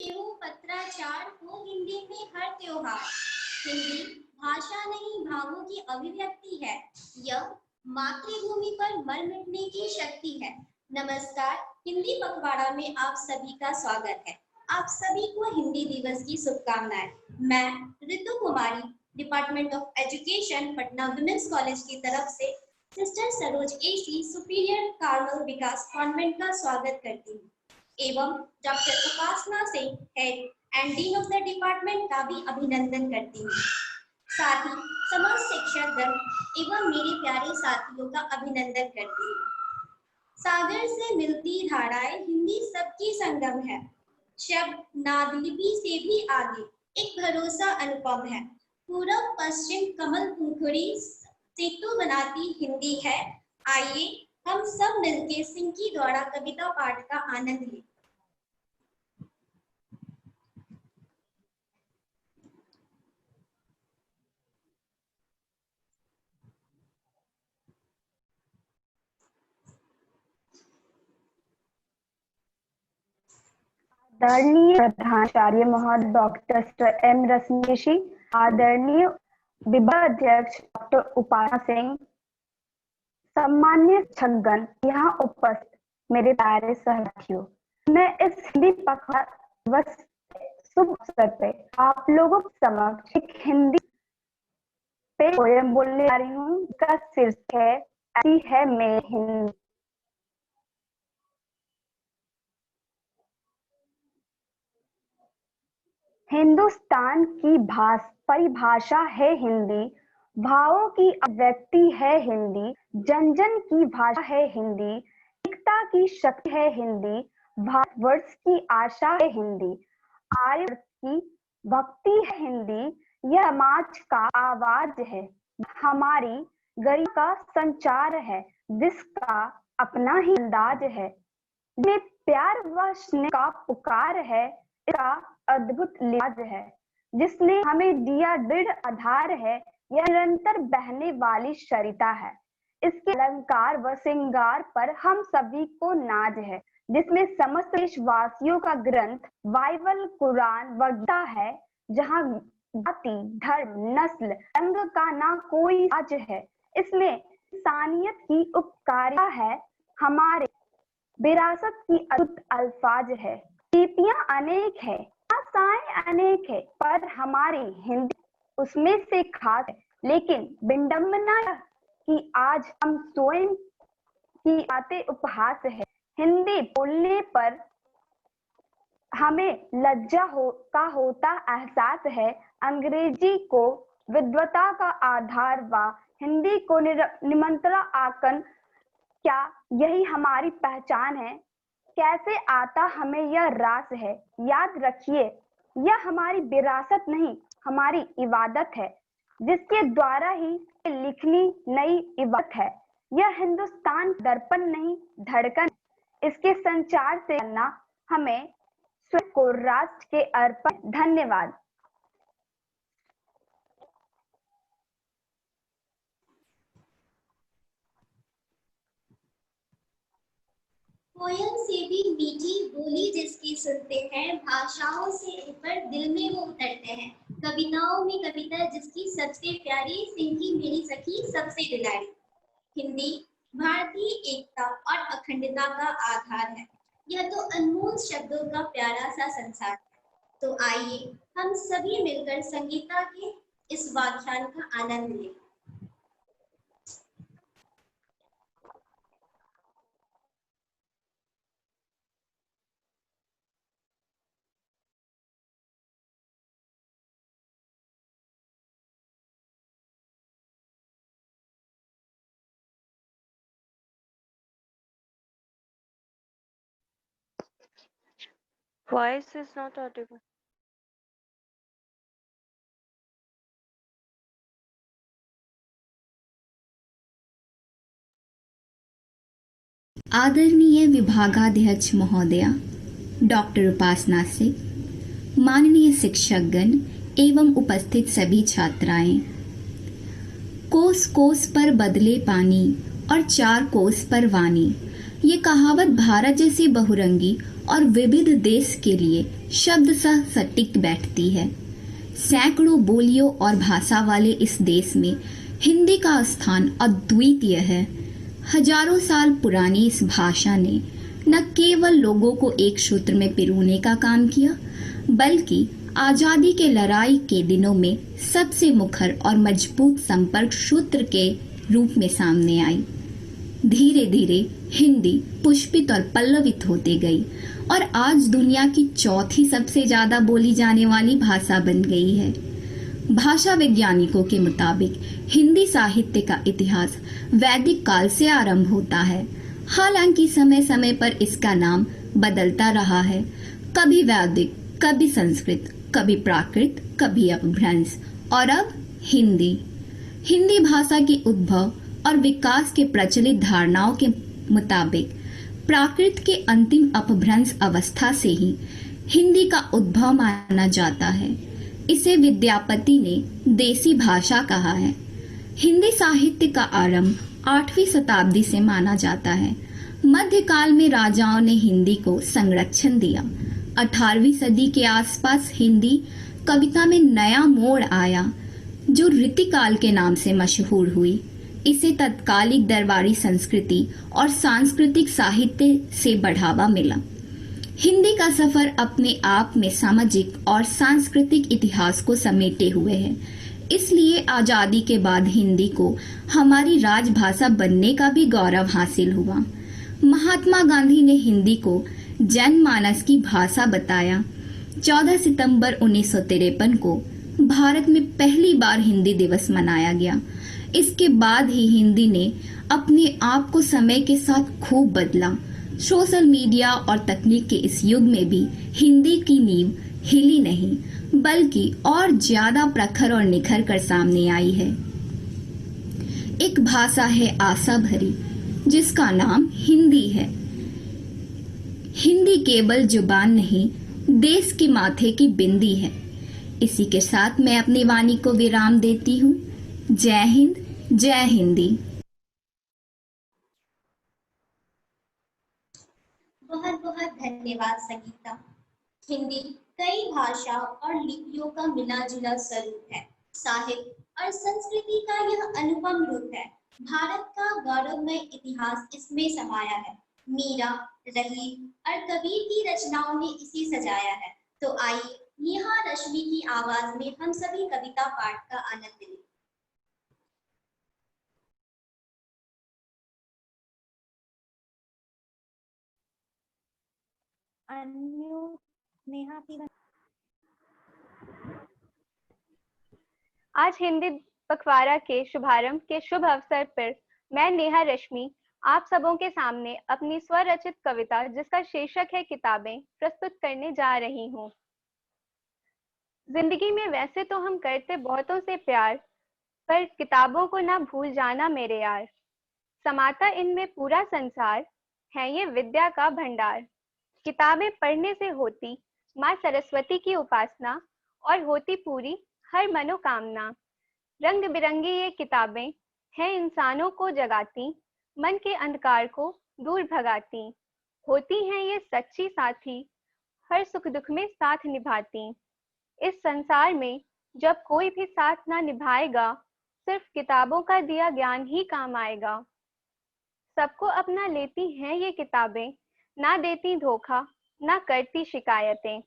एवं पत्राचार हो हिंदी में हर त्योहार। हिंदी भाषा नहीं भावों की अभिव्यक्ति है। यह मातृभूमि पर मर मिटने की शक्ति है। नमस्कार, हिंदी पखवाड़ा में आप सभी का स्वागत है। आप सभी को हिंदी दिवस की शुभकामनाएं। मैं Ritu Kumari, department of education, Patna women's college की तरफ से sister Saroj AC, superior Carmel Vikas convent का स्वागत करती हूँ एवं doctor Upasana Singh, head and dean of the department का भी अभिनंदन करती हूँ। साथ ही समस्त शिक्षकगण एवं मेरे प्यारे साथियों का अभिनंदन करती हूँ। सागर से मिलती धाराएं हिंदी सबकी संगम है। शब्द नाद लिपि से भी आगे एक भरोसा अनुपम है। पूरब पश्चिम कमल पुखुरी सेतु बनाती हिंदी है। आइए हम सब मिलकर सिंह की द्वारा कविता पाठ का आनंद लें। आदरणीय प्रधानाचार्य महोदय डॉक्टर एम रश्मिशी, आदरणीय विभागाध्यक्ष डॉक्टर उपासना सिंह, सम्मान्य छगन, यहाँ उपस्थित मेरे प्यारे साथियों, मैं इस हिंदी पखवाड़ा दिवस शुभ अवसर पे आप लोगों के समक्ष एक हिंदी पे पोयम बोलने जा रही हूँ, जिसका शीर्षक है ऐसी है मेरी हिंदी। हिंदुस्तान की परिभाषा है हिंदी, भावों की अभिव्यक्ति है हिंदी, जन जन की भाषा है हिंदी, एकता की शक्ति है हिंदी, भारतवर्ष की आशा है हिंदी, आर्यवर्त की भक्ति है हिंदी, यह समाज का आवाज है, हमारी गरिमा का संचार है, जिसका अपना ही अंदाज है, जिसमें प्यार व स्नेह का पुकार है, इसका अद्भुत लिहाज है, जिसने हमें दिया दृढ़ आधार है, यह निरंतर बहने वाली सरिता है, इसके अलंकार व श्रृंगार पर हम सभी को नाज है, जिसमें समस्त देशवासियों का ग्रंथ बाइबल, कुरान व गीता है, जहाँ जाति, धर्म, नस्ल, रंग का ना कोई राज है, इसमें इंसानियत की उपकारिता है, हमारे विरासत की अद्भुत अल्फाज है, लिपियां अनेक है, भाषाएं अनेक है, पर हमारी हिंदी उसमें से खास है, लेकिन विडंबना कि आज हम स्वयं की बातें उपहास है, हिंदी बोलने पर हमें लज्जा का होता एहसास है, अंग्रेजी को विद्वता का आधार व हिंदी को निमंत्रण आकन, क्या यही हमारी पहचान है? कैसे आता हमें यह रास है? याद रखिए, यह हमारी विरासत नहीं, हमारी इबादत है, जिसके द्वारा ही लिखनी नई इबादत है। यह हिंदुस्तान दर्पण नहीं, धड़कन, इसके संचार से करना हमें स्वयं को राष्ट्र के अर्पण। धन्यवाद। कोयल से भी मीठी बोली जिसकी सुनते हैं, भाषाओं से ऊपर दिल में वो उतरते हैं, कविताओं में कविता जिसकी सबसे प्यारी, सिंह की मेरी सखी सबसे दिलाड़ी। हिंदी भारतीय एकता और अखंडता का आधार है, यह तो अनमोल शब्दों का प्यारा सा संसार है। तो आइए हम सभी मिलकर संगीता के इस व्याख्यान का आनंद लें। Voice is not audible. आदरणीय विभागाध्यक्ष महोदया डॉक्टर उपासना सिंह, माननीय शिक्षकगण एवं उपस्थित सभी छात्राएं, कोस कोस पर बदले पानी और चार कोस पर वाणी, ये कहावत भारत जैसे बहुरंगी और विविध देश के लिए शब्द सा सटीक बैठती है। सैकड़ों बोलियों और भाषा वाले इस देश में हिंदी का स्थान अद्वितीय है। हजारों साल पुरानी इस भाषा ने न केवल लोगों को एक सूत्र में पिरोने का काम किया, बल्कि आजादी के लड़ाई के दिनों में सबसे मुखर और मजबूत संपर्क सूत्र के रूप में सामने आई। धीरे धीरे हिंदी पुष्पित और पल्लवित होती गई और आज दुनिया की चौथी सबसे ज्यादा बोली जाने वाली भाषा बन गई है। भाषा वैज्ञानिकों के मुताबिक हिंदी साहित्य का इतिहास वैदिक काल से आरंभ होता है। हालांकि समय समय पर इसका नाम बदलता रहा है, कभी वैदिक, कभी संस्कृत, कभी प्राकृत, कभी अपभ्रंश और अब हिंदी। हिंदी भाषा के उद्भव और विकास के प्रचलित धारणाओं के मुताबिक प्राकृत के अंतिम अपभ्रंश अवस्था से ही हिंदी का उद्भव माना जाता है। इसे विद्यापति ने देसी भाषा कहा है। हिंदी साहित्य का आरंभ 8वीं शताब्दी से माना जाता है। मध्यकाल में राजाओं ने हिंदी को संरक्षण दिया। 18वीं सदी के आसपास हिंदी कविता में नया मोड़ आया, जो रीतिकाल के नाम से मशहूर हुई। इसे तत्कालिक दरबारी संस्कृति और सांस्कृतिक साहित्य से बढ़ावा मिला। हिंदी का सफर अपने आप में सामाजिक और सांस्कृतिक इतिहास को समेटे हुए है। इसलिए आजादी के बाद हिंदी को हमारी राजभाषा बनने का भी गौरव हासिल हुआ। महात्मा गांधी ने हिंदी को जनमानस की भाषा बताया। 14 सितंबर 1953 को भारत में पहली बार हिंदी दिवस मनाया गया। इसके बाद ही हिंदी ने अपने आप को समय के साथ खूब बदला। सोशल मीडिया और तकनीक के इस युग में भी हिंदी की नींव हिली नहीं, बल्कि और ज्यादा प्रखर और निखर कर सामने आई है। एक भाषा है आशा भरी, जिसका नाम हिंदी है। हिंदी केवल जुबान नहीं, देश के माथे की बिंदी है। इसी के साथ मैं अपनी वाणी को विराम देती हूँ। जय हिंद, जय हिंदी। बहुत बहुत धन्यवाद संगीता। हिंदी कई भाषाओं और लिपियों का मिला जुला स्वरूप है। साहित्य और संस्कृति का यह अनुपम रूप है। भारत का गौरवमय इतिहास इसमें समाया है। मीरा, रही और कबीर की रचनाओं ने इसे सजाया है। तो आइए नेहा रश्मि की आवाज में हम सभी कविता पाठ का आनंद लें। नेहा की आज हिंदी पखवाड़ा के शुभारंभ के शुभ अवसर पर मैं नेहा रश्मि आप सबों के सामने अपनी स्वरचित कविता, जिसका शीर्षक है किताबें, प्रस्तुत करने जा रही हूँ। जिंदगी में वैसे तो हम करते बहुतों से प्यार, पर किताबों को ना भूल जाना मेरे यार। समाता इनमें पूरा संसार, है ये विद्या का भंडार। किताबें पढ़ने से होती माँ सरस्वती की उपासना और होती पूरी हर मनोकामना। रंग बिरंगी ये किताबें हैं इंसानों को जगाती, मन के अंधकार को दूर भगाती। होती हैं ये सच्ची साथी, हर सुख दुख में साथ निभाती। इस संसार में जब कोई भी साथ ना निभाएगा, सिर्फ किताबों का दिया ज्ञान ही काम आएगा। सबको अपना लेती हैं ये किताबें, ना देती धोखा, ना करती शिकायतें।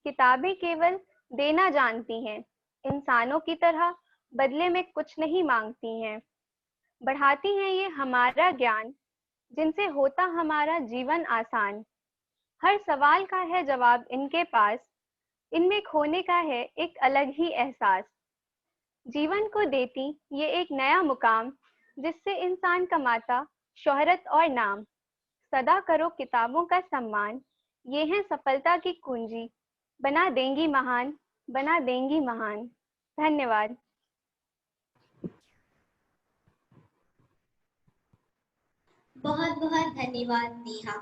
किताबें केवल देना जानती हैं, इंसानों की तरह बदले में कुछ नहीं मांगती हैं। बढ़ाती हैं ये हमारा ज्ञान, जिनसे होता हमारा जीवन आसान। हर सवाल का है जवाब इनके पास, इनमें खोने का है एक अलग ही एहसास। जीवन को देती ये एक नया मुकाम, जिससे इंसान कमाता शोहरत और नाम। सदा करो किताबों का सम्मान, ये है सफलता की कुंजी। बना देंगी महान, बना देंगी महान। धन्यवाद। बहुत बहुत धन्यवाद नेहा।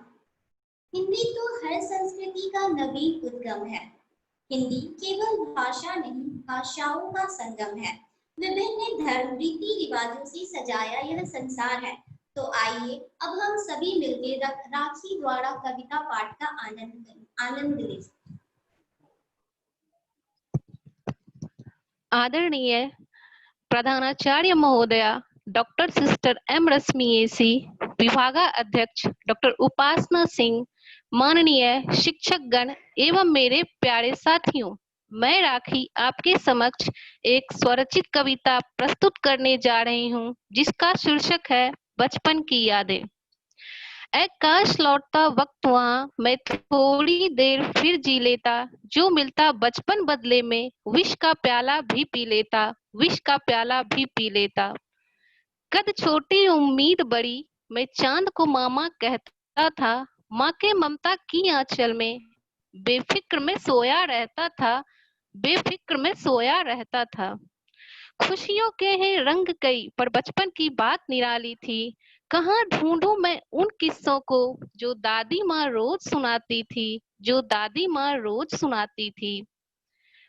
हिंदी तो हर संस्कृति का नवीन उद्गम है। हिंदी केवल भाषा नहीं, भाषाओं का संगम है। विभिन्न धर्म, रीति रिवाजों से सजाया यह संसार है। तो आइए अब हम सभी मिलकर राखी द्वारा कविता पाठ का आनंद लें। आदरणीय प्रधानाचार्य महोदया डॉक्टर सिस्टर एम रश्मि एसी, विभागाध्यक्ष डॉक्टर उपासना सिंह, माननीय शिक्षकगण एवं मेरे प्यारे साथियों, मैं राखी आपके समक्ष एक स्वरचित कविता प्रस्तुत करने जा रही हूँ, जिसका शीर्षक है बचपन की यादें। ऐ काश लौटता वक्त वहाँ, मैं थोड़ी देर फिर जी लेता, जो मिलता बचपन बदले में, विष का प्याला भी पी लेता, विष का प्याला भी पी लेता। कद छोटी उम्मीद बड़ी, मैं चांद को मामा कहता था, माँ के ममता की आंचल में बेफिक्र में सोया रहता था, बेफिक्र में सोया रहता था। खुशियों के हैं रंग कई, पर बचपन की बात निराली थी। कहाँ ढूंढूं मैं उन किस्सों को, जो दादी माँ रोज सुनाती थी, जो दादी माँ रोज सुनाती थी।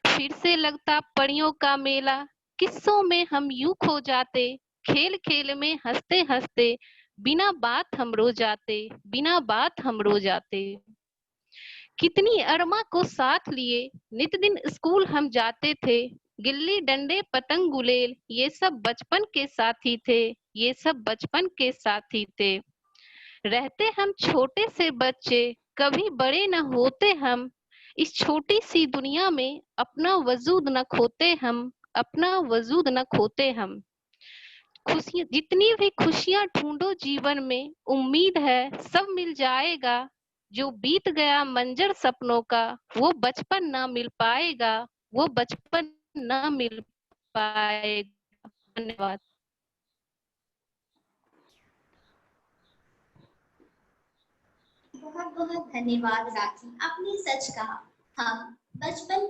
फिर से लगता परियों का मेला, किस्सों में हम यूं खो जाते, खेल खेल में हंसते हंसते, बिना बात हम रो जाते, बिना बात हम रो जाते। कितनी अरमा को साथ लिए नित दिन स्कूल हम जाते थे, गिल्ली डंडे पतंग गुलेल, ये सब बचपन के साथी थे, ये सब बचपन के साथी थे। रहते हम छोटे से बच्चे, कभी बड़े न होते हम, इस छोटी सी दुनिया में अपना वजूद न खोते हम, अपना वजूद न खोते हम। खुशियां जितनी भी खुशियां ढूंढो जीवन में, उम्मीद है सब मिल जाएगा, जो बीत गया मंजर सपनों का, वो बचपन ना मिल पाएगा, वो बचपन ना मिल पाएगा। धन्यवाद। बहुत बहुत धन्यवाद राखी, आपने सच कहा। हम बचपन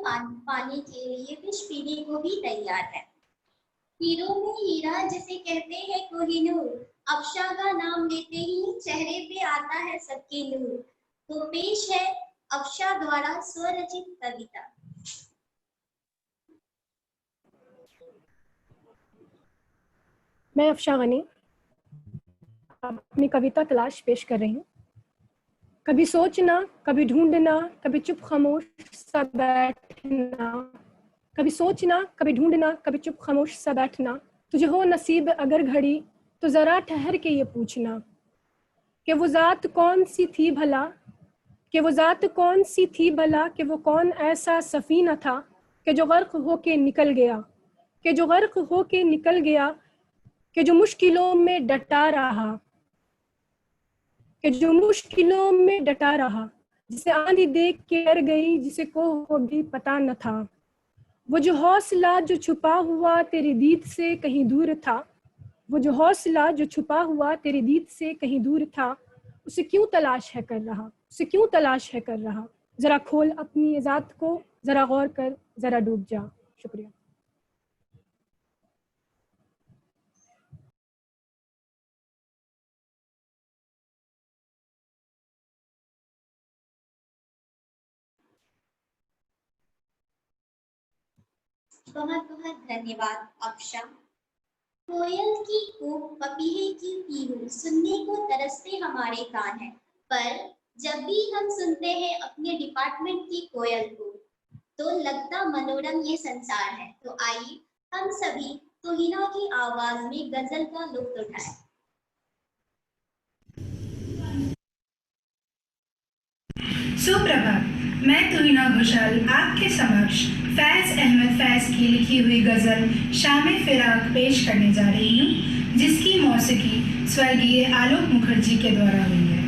पाने के लिए विष पीने को भी तैयार है। हीरो में हीरा जिसे कहते हैं कोहिनूर, अफशा का नाम लेते ही चेहरे पे आता है सबके नूर। तो पेश है अफशा द्वारा स्वरचित कविता। मैं अफशा गनी अपनी कविता तलाश पेश कर रही हूँ। कभी सोचना, कभी ढूंढना, कभी चुप खामोश सा बैठना, कभी सोचना, कभी ढूंढना, कभी चुप खामोश सा बैठना। तुझे हो नसीब अगर घड़ी, तो जरा ठहर के ये पूछना कि वो जात कौन सी थी भला, कि वो जात कौन सी थी भला, कि वो कौन ऐसा सफीना था कि जो गर्क होके निकल गया, कि जो गर्क होके निकल गया, कि जो मुश्किलों में डटा रहा, कि जो मुश्किलों में डटा रहा, जिसे आंधी देख के डर गई, जिसे को भी पता न था। वो जो हौसला जो छुपा हुआ तेरी दीद से कहीं दूर था, वो जो हौसला जो छुपा हुआ तेरी दीद से कहीं दूर था, उसे क्यों तलाश है कर रहा, उसे क्यों तलाश है कर रहा। जरा खोल अपनी ज़ात को, जरा गौर कर, जरा डूब जा। शुक्रिया। बहुत बहुत धन्यवाद अफशा। कोयल की कूक, पपीहे की पीहू, सुनने को तरसते हमारे कान हैं, पर जब भी हम सुनते हैं अपने डिपार्टमेंट की कोयल को, तो लगता मनोरम ये संसार है। तो आइए हम सभी तुहिना की आवाज में गजल का लुत्फ उठाएं। सुप्रभात, मैं तुहिना घोषाल आपके समक्ष फैज अहमद फैज की लिखी हुई गजल शाम फिराक पेश करने जा रही हूँ, जिसकी मौसीकी स्वर्गीय आलोक मुखर्जी के द्वारा हुई है।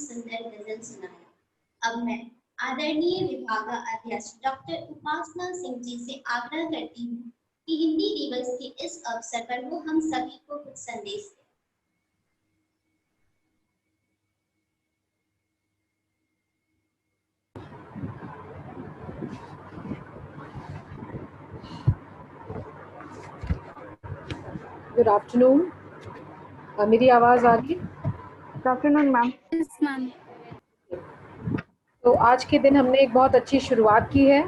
सुंदर गजल सुनाया। अब मैं आदरणीय विभागाध्यक्ष डॉक्टर उपासना सिंह जी से आग्रह करती हूँ कि हिंदी दिवस के इस अवसर पर वो हम सभी को कुछ संदेश दें। Good afternoon. मेरी आवाज़ आ रही है? Good afternoon ma'am. Yes ma'am. तो आज के दिन हमने एक बहुत अच्छी शुरुआत की है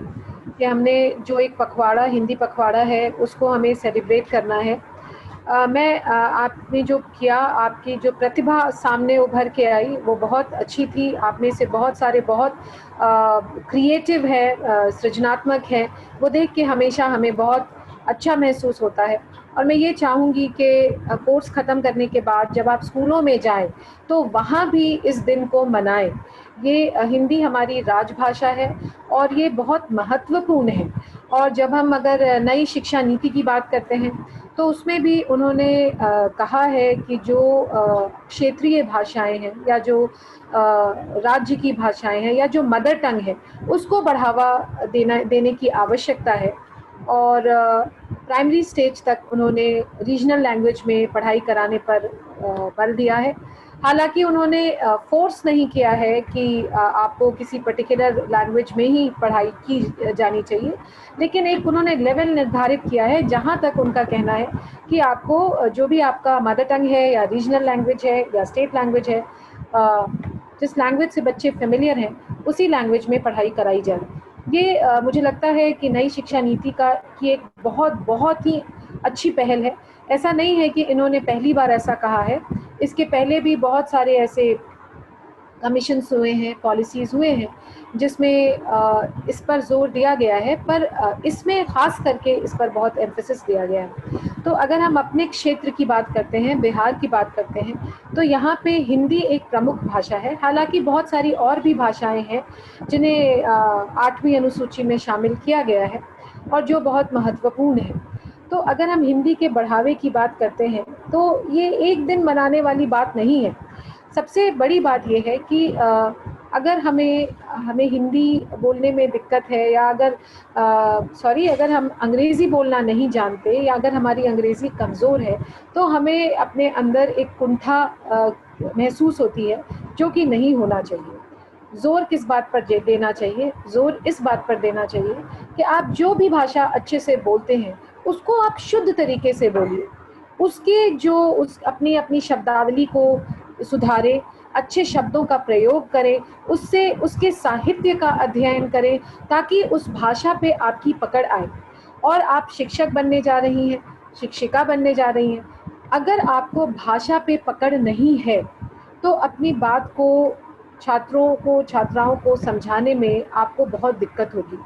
कि हमने जो एक पखवाड़ा, हिंदी पखवाड़ा है, उसको हमें सेलिब्रेट करना है। आपने जो किया, आपकी जो प्रतिभा सामने उभर के आई वो बहुत अच्छी थी। आप में से बहुत सारे बहुत क्रिएटिव है, सृजनात्मक है, वो देख के हमेशा हमें बहुत अच्छा महसूस होता है। और मैं ये चाहूँगी कि कोर्स ख़त्म करने के बाद जब आप स्कूलों में जाएं तो वहाँ भी इस दिन को मनाएं। ये हिंदी हमारी राजभाषा है और ये बहुत महत्वपूर्ण है। और जब हम अगर नई शिक्षा नीति की बात करते हैं तो उसमें भी उन्होंने कहा है कि जो क्षेत्रीय भाषाएं हैं या जो राज्य की भाषाएं हैं या जो मदर टंग है उसको बढ़ावा देने की आवश्यकता है। और प्राइमरी स्टेज तक उन्होंने रीजनल लैंग्वेज में पढ़ाई कराने पर बल दिया है। हालांकि उन्होंने फोर्स नहीं किया है कि आपको किसी पर्टिकुलर लैंग्वेज में ही पढ़ाई की जानी चाहिए, लेकिन एक उन्होंने लेवल निर्धारित किया है जहां तक उनका कहना है कि आपको जो भी आपका मदर टंग है या रीजनल लैंग्वेज है या स्टेट लैंग्वेज है, जिस लैंग्वेज से बच्चे फेमिलियर हैं उसी लैंग्वेज में पढ़ाई कराई जाए। ये मुझे लगता है कि नई शिक्षा नीति की एक बहुत ही अच्छी पहल है। ऐसा नहीं है कि इन्होंने पहली बार ऐसा कहा है, इसके पहले भी बहुत सारे ऐसे कमीशंस हुए हैं, पॉलिसीज़ हुए हैं जिसमें इस पर जोर दिया गया है, पर इसमें ख़ास करके इस पर बहुत एम्फेसिस दिया गया है। तो अगर हम अपने क्षेत्र की बात करते हैं, बिहार की बात करते हैं, तो यहाँ पे हिंदी एक प्रमुख भाषा है। हालांकि बहुत सारी और भी भाषाएं हैं जिन्हें 8वीं अनुसूची में शामिल किया गया है और जो बहुत महत्वपूर्ण है। तो अगर हम हिंदी के बढ़ावे की बात करते हैं तो ये एक दिन मनाने वाली बात नहीं है। सबसे बड़ी बात यह है कि अगर हमें हिंदी बोलने में दिक्कत है या अगर हम अंग्रेज़ी बोलना नहीं जानते या अगर हमारी अंग्रेज़ी कमज़ोर है तो हमें अपने अंदर एक कुंठा महसूस होती है, जो कि नहीं होना चाहिए। ज़ोर किस बात पर देना चाहिए? ज़ोर इस बात पर देना चाहिए कि आप जो भी भाषा अच्छे से बोलते हैं उसको आप शुद्ध तरीके से बोलिए। अपनी शब्दावली को सुधारें, अच्छे शब्दों का प्रयोग करें, उसके साहित्य का अध्ययन करें ताकि उस भाषा पे आपकी पकड़ आए। और आप शिक्षक बनने जा रही हैं, शिक्षिका बनने जा रही हैं, अगर आपको भाषा पे पकड़ नहीं है तो अपनी बात को छात्राओं को समझाने में आपको बहुत दिक्कत होगी।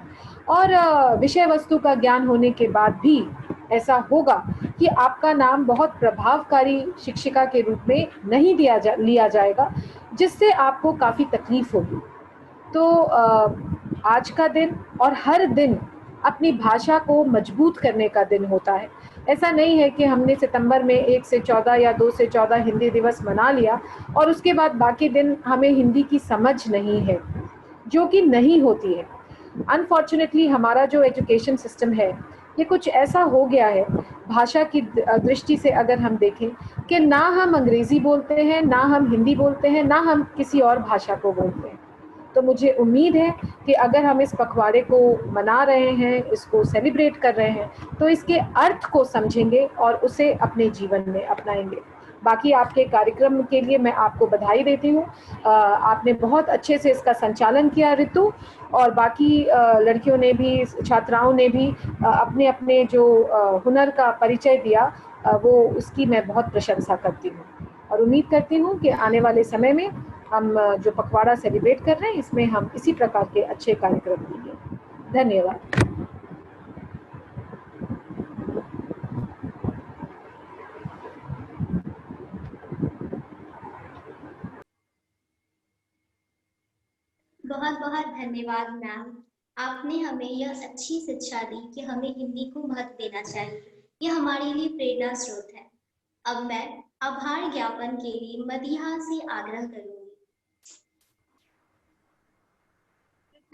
और विषय वस्तु का ज्ञान होने के बाद भी ऐसा होगा कि आपका नाम बहुत प्रभावकारी शिक्षिका के रूप में नहीं लिया जाएगा, जिससे आपको काफ़ी तकलीफ होगी। तो आज का दिन और हर दिन अपनी भाषा को मजबूत करने का दिन होता है। ऐसा नहीं है कि हमने सितंबर में 1 से 14 या 2 से 14 हिंदी दिवस मना लिया और उसके बाद बाकी दिन हमें हिंदी की समझ नहीं है, जो कि नहीं होती है। अनफॉर्चुनेटली हमारा जो एजुकेशन सिस्टम है ये कुछ ऐसा हो गया है, भाषा की दृष्टि से अगर हम देखें कि ना हम अंग्रेज़ी बोलते हैं, ना हम हिंदी बोलते हैं, ना हम किसी और भाषा को बोलते हैं। तो मुझे उम्मीद है कि अगर हम इस पखवाड़े को मना रहे हैं, इसको सेलिब्रेट कर रहे हैं, तो इसके अर्थ को समझेंगे और उसे अपने जीवन में अपनाएंगे। बाकी आपके कार्यक्रम के लिए मैं आपको बधाई देती हूँ। आपने बहुत अच्छे से इसका संचालन किया ऋतु, और बाकी लड़कियों ने भी, छात्राओं ने भी अपने अपने जो हुनर का परिचय दिया, वो उसकी मैं बहुत प्रशंसा करती हूँ और उम्मीद करती हूँ कि आने वाले समय में हम जो पखवाड़ा सेलिब्रेट कर रहे हैं इसमें हम इसी प्रकार के अच्छे कार्यक्रम देंगे। धन्यवाद। बहुत बहुत धन्यवाद मैम। आपने हमें यह अच्छी शिक्षा दी कि हमें हिंदी को महत्व देना चाहिए। यह हमारे लिए प्रेरणा स्रोत है। अब मैं आभार ज्ञापन के लिए मदीहा से आग्रह करूंगी।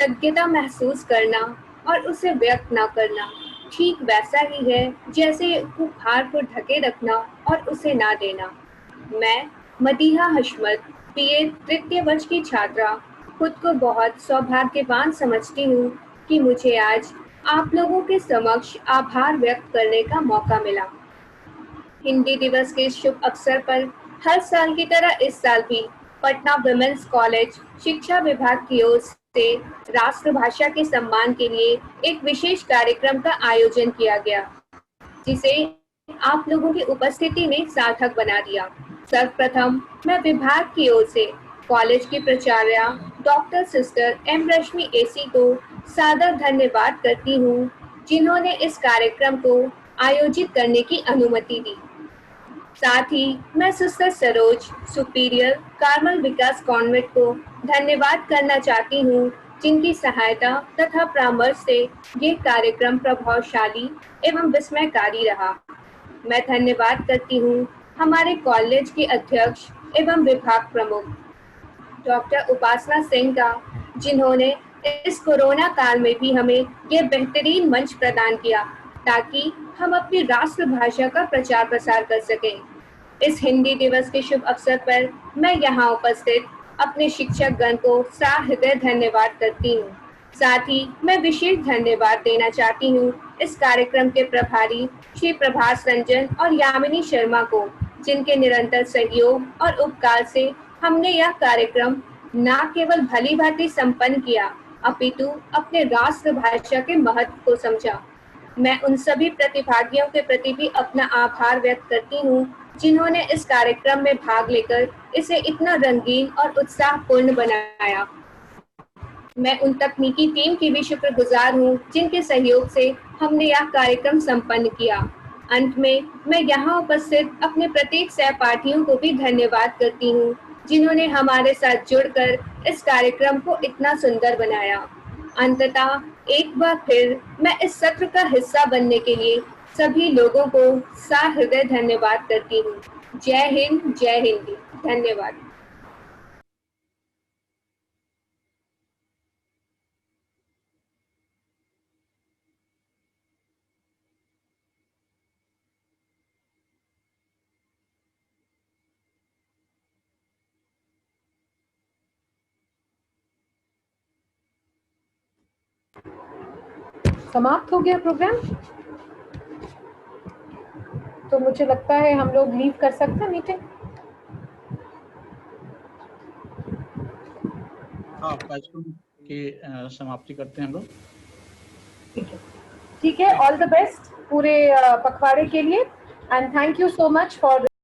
कृतज्ञता महसूस करना और उसे व्यक्त न करना ठीक वैसा ही है जैसे उपहार को ढके रखना और उसे ना देना। मैं मदीहा हशमत बीए तृतीय वर्ष की छात्रा खुद को बहुत सौभाग्यवान समझती हूँ कि मुझे आज आप लोगों के समक्ष आभार व्यक्त करने का मौका मिला। हिंदी दिवस के इस शुभ अवसर पर हर साल की तरह इस साल भी पटना वुमेन्स कॉलेज शिक्षा विभाग की ओर से राष्ट्रभाषा के सम्मान के लिए एक विशेष कार्यक्रम का आयोजन किया गया, जिसे आप लोगों की उपस्थिति ने सार्थक बना दिया। सर्वप्रथम मैं विभाग की ओर से कॉलेज की प्राचार्य डॉक्टर सिस्टर एम रश्मि एसी को सादर धन्यवाद करती हूँ, जिन्होंने इस कार्यक्रम को आयोजित करने की अनुमति दी। साथ ही मैं sister Saroj superior Carmel Vikas convent को धन्यवाद करना चाहती हूँ, जिनकी सहायता तथा परामर्श से ये कार्यक्रम प्रभावशाली एवं विस्मयकारी रहा। मैं धन्यवाद करती हूँ हमारे कॉलेज के अध्यक्ष एवं विभाग प्रमुख डॉक्टर उपासना सिंह का, जिन्होंने इस कोरोना काल में भी हमें ये बेहतरीन मंच प्रदान किया ताकि हम अपनी राष्ट्रभाषा का प्रचार प्रसार कर सकें। इस हिंदी दिवस के शुभ अवसर पर मैं यहाँ उपस्थित अपने शिक्षक गण को सहृदय धन्यवाद करती हूँ। साथ ही मैं विशेष धन्यवाद देना चाहती हूँ इस कार्यक्रम के प्रभारी श्री प्रभास रंजन और यामिनी शर्मा को, जिनके निरंतर सहयोग और उपकार से हमने यह कार्यक्रम न केवल भली भांति संपन्न किया, अपितु अपने राष्ट्रभाषा के महत्व को समझा। मैं उन सभी प्रतिभागियों के प्रति भी अपना आभार व्यक्त करती हूँ, जिन्होंने इस कार्यक्रम में भाग लेकर इसे इतना रंगीन और उत्साहपूर्ण बनाया। मैं उन तकनीकी टीम की भी शुक्रगुजार हूँ, जिनके सहयोग से हमने यह कार्यक्रम संपन्न किया। अंत में मैं यहाँ उपस्थित अपने प्रत्येक सहपाठियों को भी धन्यवाद करती हूँ, जिन्होंने हमारे साथ जुड़कर इस कार्यक्रम को इतना सुंदर बनाया। अंततः एक बार फिर मैं इस सत्र का हिस्सा बनने के लिए सभी लोगों को सहृदय धन्यवाद करती हूँ। जय हिंद, जय हिंदी। धन्यवाद। समाप्त हो गया प्रोग्राम, तो मुझे लगता है हम लोग लीव कर सकते हैं मीटिंग। हाँ, कार्यक्रम की समाप्ति करते हैं हम लोग। ठीक है, ऑल द बेस्ट पूरे पखवाड़े के लिए and thank you so much for